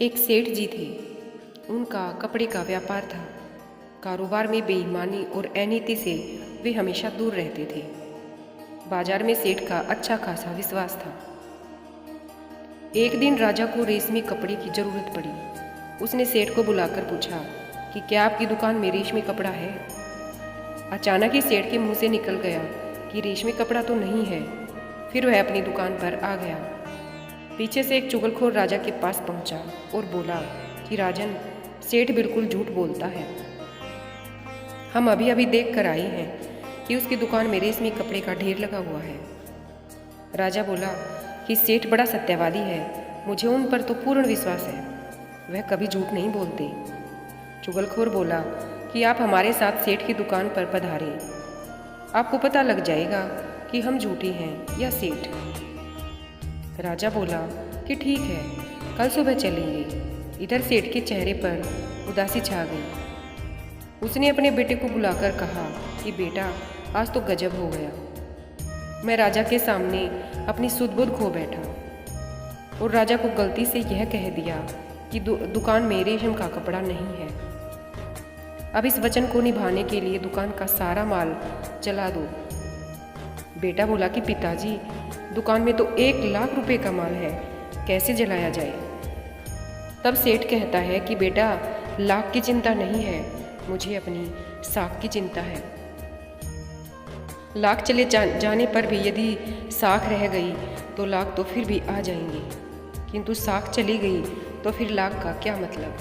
एक सेठ जी थे। उनका कपड़े का व्यापार था। कारोबार में बेईमानी और अनीति से वे हमेशा दूर रहते थे। बाजार में सेठ का अच्छा खासा विश्वास था। एक दिन राजा को रेशमी कपड़े की जरूरत पड़ी। उसने सेठ को बुलाकर पूछा कि क्या आपकी दुकान में रेशमी कपड़ा है। अचानक ही सेठ के मुंह से निकल गया कि रेशमी कपड़ा तो नहीं है। फिर वह अपनी दुकान पर आ गया। पीछे से एक चुगलखोर राजा के पास पहुंचा और बोला कि राजन, सेठ बिल्कुल झूठ बोलता है। हम अभी अभी देख कर आए हैं कि उसकी दुकान में रेशमी कपड़े का ढेर लगा हुआ है। राजा बोला कि सेठ बड़ा सत्यवादी है, मुझे उन पर तो पूर्ण विश्वास है, वह कभी झूठ नहीं बोलते। चुगलखोर बोला कि आप हमारे साथ सेठ की दुकान पर पधारें, आपको पता लग जाएगा कि हम झूठे हैं या सेठ। राजा बोला कि ठीक है, कल सुबह चलेंगे। इधर सेठ के चेहरे पर उदासी छा गई। उसने अपने बेटे को बुलाकर कहा कि बेटा, आज तो गजब हो गया। मैं राजा के सामने अपनी सुध-बुध खो बैठा और राजा को गलती से यह कह दिया कि दुकान में रेशम का कपड़ा नहीं है। अब इस वचन को निभाने के लिए दुकान का सारा माल जला दो। बेटा बोला कि पिताजी, दुकान में तो 1,00,000 रुपए का माल है, कैसे जलाया जाए। तब सेठ कहता है कि बेटा, लाख की चिंता नहीं है, मुझे अपनी साख की चिंता है। लाख चले जाने पर भी यदि साख रह गई तो लाख तो फिर भी आ जाएंगे, किंतु साख चली गई तो फिर लाख का क्या मतलब।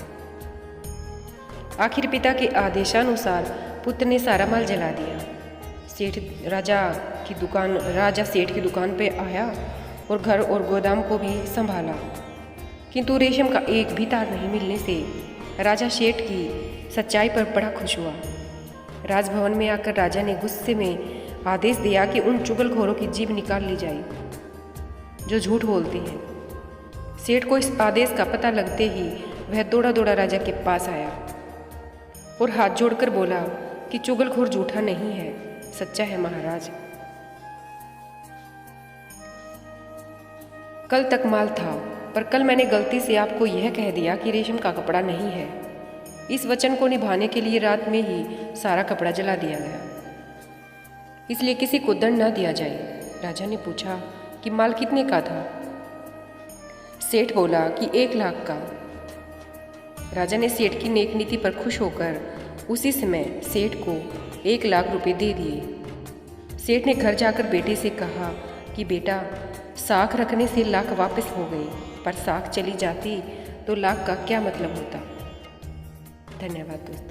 आखिर पिता के आदेशानुसार पुत्र ने सारा माल जला दिया। राजा सेठ की दुकान पे आया और घर और गोदाम को भी संभाला, किंतु रेशम का एक भी तार नहीं मिलने से राजा सेठ की सच्चाई पर बड़ा खुश हुआ। राजभवन में आकर राजा ने गुस्से में आदेश दिया कि उन चुगलखोरों की जीभ निकाल ली जाए जो झूठ बोलते हैं। सेठ को इस आदेश का पता लगते ही वह दौड़ा दौड़ा राजा के पास आया और हाथ जोड़कर बोला कि चुगलखोर झूठा नहीं है, सच्चा है महाराज। कल तक माल था, पर कल मैंने गलती से आपको यह कह दिया कि रेशम का कपड़ा नहीं है। इस वचन को निभाने के लिए रात में ही सारा कपड़ा जला दिया गया, इसलिए किसी को दंड न दिया जाए। राजा ने पूछा कि माल कितने का था। सेठ बोला कि 1,00,000 का। राजा ने सेठ की नेक नीति पर खुश होकर उसी समय सेठ को 1,00,000 रुपए दे दिए। सेठ ने घर जाकर बेटे से कहा कि बेटा, साख रखने से लाख वापस हो गई, पर साख चली जाती तो लाख का क्या मतलब होता। धन्यवाद दोस्तों।